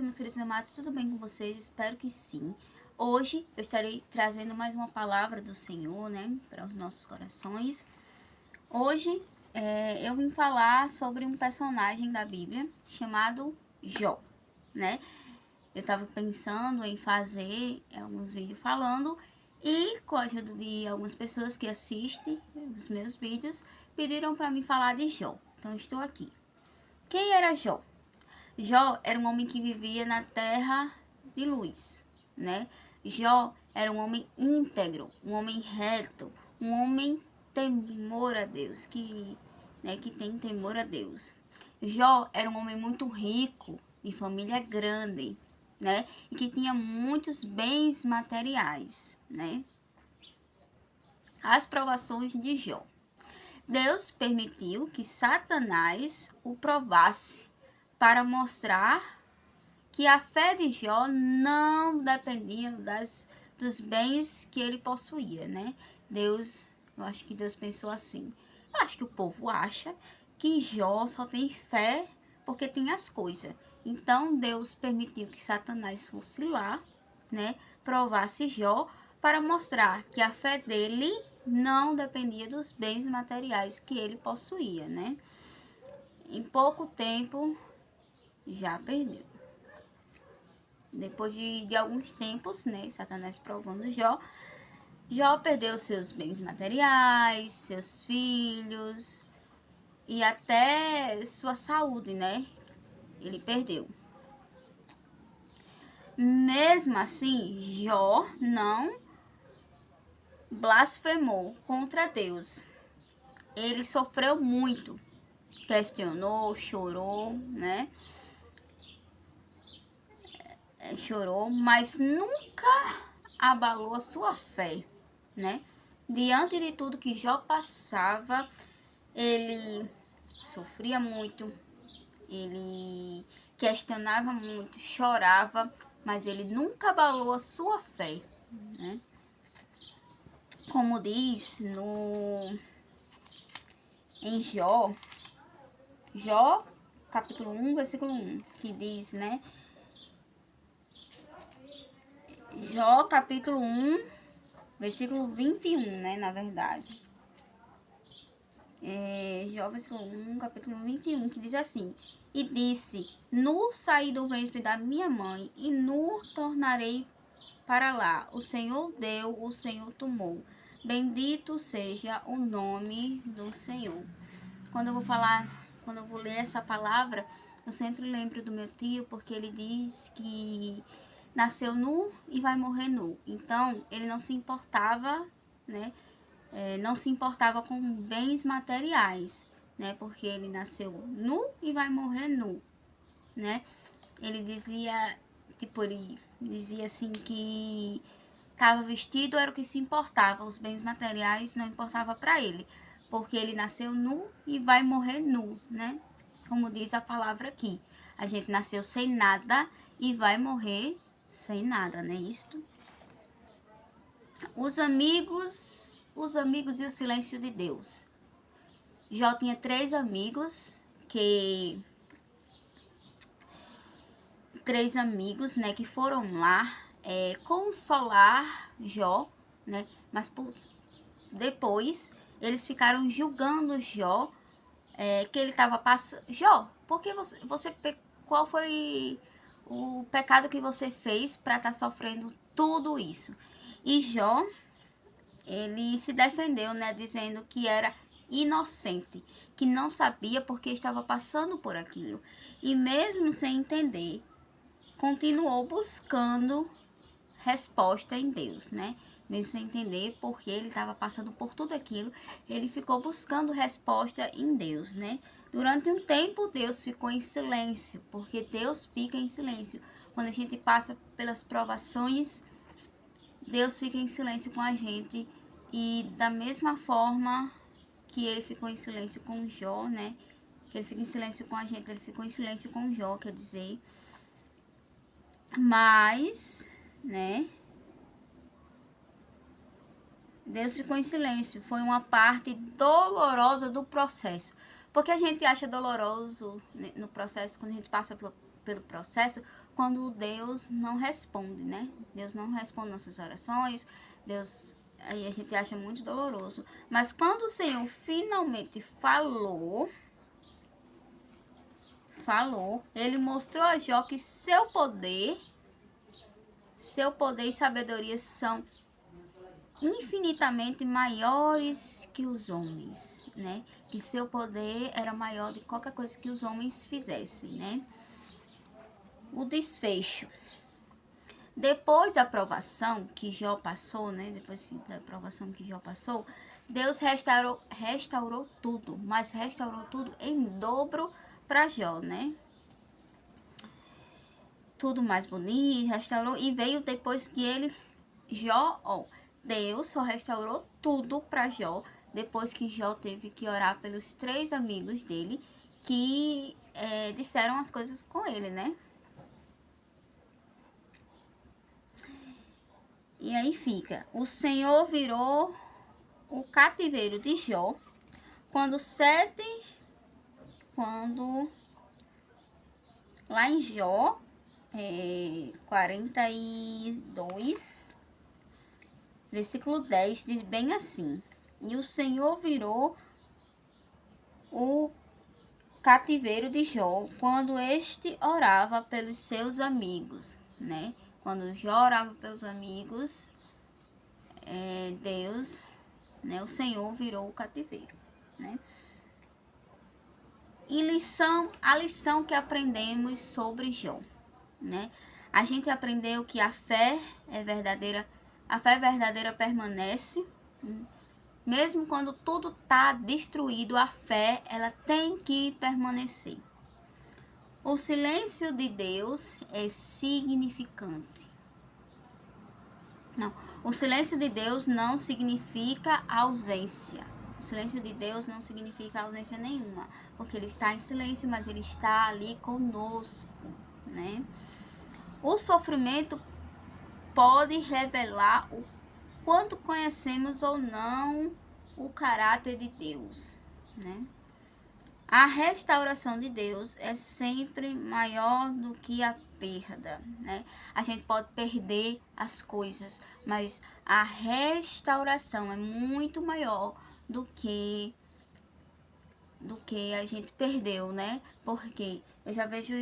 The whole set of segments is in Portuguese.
Meus queridos amados, tudo bem com vocês? Espero que sim. Hoje eu estarei trazendo mais uma palavra do Senhor, né, para os nossos corações. Hoje eu vim falar sobre um personagem da Bíblia chamado Jó, né? Eu estava pensando em fazer alguns vídeos falando e com a ajuda de algumas pessoas que assistem os meus vídeos, pediram para mim falar de Jó. Então estou aqui. Quem era Jó? Jó era um homem que vivia na terra de luz, né? Jó era um homem íntegro, um homem reto, um homem temor a Deus, que tem temor a Deus. Jó era um homem muito rico, de família grande, né? E que tinha muitos bens materiais, né? As provações de Jó. Deus permitiu que Satanás o provasse para mostrar que a fé de Jó não dependia dos bens que ele possuía, né? Eu acho que Deus pensou assim. Eu acho que o povo acha que Jó só tem fé porque tem as coisas. Então Deus permitiu que Satanás fosse lá, né? Provasse Jó para mostrar que a fé dele não dependia dos bens materiais que ele possuía, né? Em pouco tempo já perdeu. Depois de alguns tempos, né, Satanás provando Jó perdeu seus bens materiais, seus filhos e até sua saúde, né? Ele perdeu. Mesmo assim, Jó não blasfemou contra Deus. Ele sofreu muito, questionou, chorou, né? Chorou, mas nunca abalou a sua fé, né? Diante de tudo que Jó passava, ele sofria muito, ele questionava muito, chorava, mas ele nunca abalou a sua fé, né? Como diz em Jó capítulo 1, versículo 1, que diz, né? Jó capítulo 1, versículo 21, né, na verdade. Jó versículo 1, capítulo 21, que diz assim: E disse, nu saí do ventre da minha mãe, e nu tornarei para lá. O Senhor deu, o Senhor tomou. Bendito seja o nome do Senhor. Quando eu vou ler essa palavra, eu sempre lembro do meu tio, porque ele diz que nasceu nu e vai morrer nu. Então, ele não se importava, né? Não se importava com bens materiais, né? Porque ele nasceu nu e vai morrer nu, né? Ele dizia, ele dizia assim que estava vestido era o que se importava, os bens materiais não importava para ele, porque ele nasceu nu e vai morrer nu, né? Como diz a palavra aqui, a gente nasceu sem nada e vai morrer sem nada, né? Isto. Os amigos e o silêncio de Deus. Jó tinha 3 amigos né, que foram lá consolar Jó, né? Mas depois eles ficaram julgando Jó, que ele estava passando. Jó, por que qual foi o pecado que você fez para estar sofrendo tudo isso? E Jó, ele se defendeu, né, dizendo que era inocente, que não sabia porque estava passando por aquilo. E mesmo sem entender, continuou buscando resposta em Deus, né? Mesmo sem entender porque ele estava passando por tudo aquilo, ele ficou buscando resposta em Deus, né? Durante um tempo, Deus ficou em silêncio, porque Deus fica em silêncio. Quando a gente passa pelas provações, Deus fica em silêncio com a gente. E da mesma forma que ele ficou em silêncio com Jó, né? Que ele fica em silêncio com a gente, ele ficou em silêncio com Jó, quer dizer. Mas, né? Deus ficou em silêncio. Foi uma parte dolorosa do processo. Porque a gente acha doloroso no processo, quando a gente passa pelo processo, quando Deus não responde, né? Deus não responde nossas orações, Deus, aí a gente acha muito doloroso. Mas quando o Senhor finalmente falou, ele mostrou a Jó que seu poder e sabedoria são infinitamente maiores que os homens, né? Que seu poder era maior de qualquer coisa que os homens fizessem, né? O desfecho. Depois da provação que Jó passou, né? Depois da provação que Jó passou, Deus restaurou tudo, mas restaurou tudo em dobro para Jó, né? Tudo mais bonito, restaurou, e veio depois que ele, Deus só restaurou tudo para Jó, depois que Jó teve que orar pelos 3 amigos dele, que disseram as coisas com ele, né? E aí fica, o Senhor virou o cativeiro de Jó, quando lá em Jó 42, versículo 10, diz bem assim: e o Senhor virou o cativeiro de Jó quando este orava pelos seus amigos, né? Quando Jó orava pelos amigos, Deus, né? O Senhor virou o cativeiro, né? E a lição que aprendemos sobre Jó, né? A gente aprendeu que a fé verdadeira permanece, mesmo quando tudo está destruído, a fé ela tem que permanecer. O silêncio de Deus é significante. Não, o silêncio de Deus não significa ausência. O silêncio de Deus não significa ausência nenhuma, porque Ele está em silêncio, mas Ele está ali conosco, né? O sofrimento pode revelar o quanto conhecemos ou não o caráter de Deus, né? A restauração de Deus é sempre maior do que a perda, né? A gente pode perder as coisas, mas a restauração é muito maior do que a gente perdeu, né? Porque eu já vejo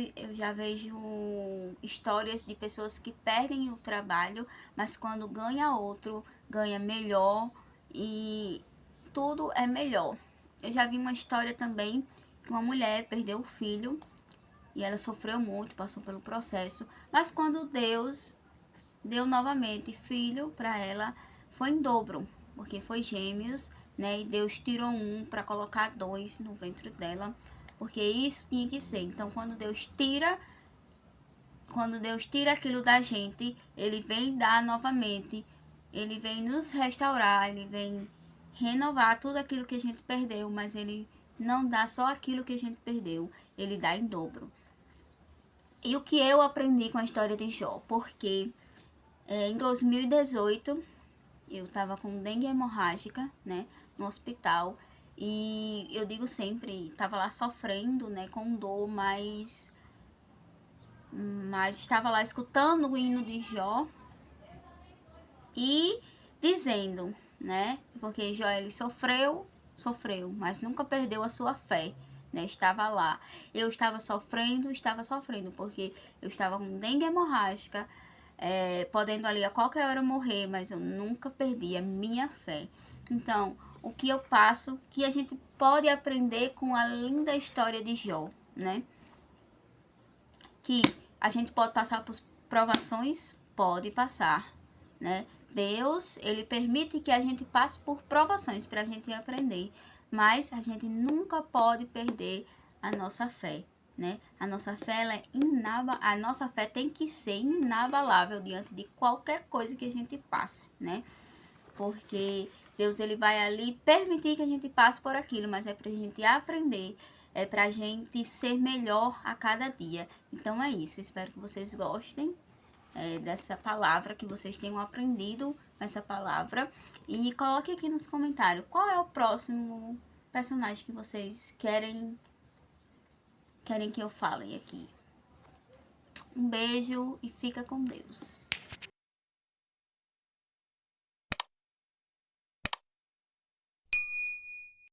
histórias de pessoas que perdem o trabalho, mas quando ganha outro, ganha melhor e tudo é melhor. Eu já vi uma história também que uma mulher perdeu o filho e ela sofreu muito, passou pelo processo, mas quando Deus deu novamente filho para ela, foi em dobro, porque foi gêmeos, né? E Deus tirou um para colocar 2 no ventre dela, porque isso tinha que ser. Então, quando Deus tira aquilo da gente, Ele vem dar novamente, Ele vem nos restaurar, Ele vem renovar tudo aquilo que a gente perdeu, mas Ele não dá só aquilo que a gente perdeu, Ele dá em dobro. E o que eu aprendi com a história de Jó? Porque em 2018 eu estava com dengue hemorrágica, né, no hospital, e eu digo sempre, estava lá sofrendo, né, com dor, mas estava lá escutando o hino de Jó e dizendo, né, porque Jó ele sofreu, mas nunca perdeu a sua fé, né, estava lá. Eu estava sofrendo, porque eu estava com dengue hemorrágica, podendo ali a qualquer hora morrer, mas eu nunca perdi a minha fé. Então, o que eu passo, que a gente pode aprender com a linda história de Jó, né? Que a gente pode passar por provações, pode passar, né? Deus, ele permite que a gente passe por provações para a gente aprender, mas a gente nunca pode perder a nossa fé, né? A nossa fé ela é a nossa fé tem que ser inabalável diante de qualquer coisa que a gente passe, né? Porque Deus ele vai ali permitir que a gente passe por aquilo, mas é pra gente aprender, é pra gente ser melhor a cada dia. Então é isso, espero que vocês gostem dessa palavra, que vocês tenham aprendido essa palavra. E coloque aqui nos comentários qual é o próximo personagem que vocês querem que eu fale aqui. Um beijo e fica com Deus.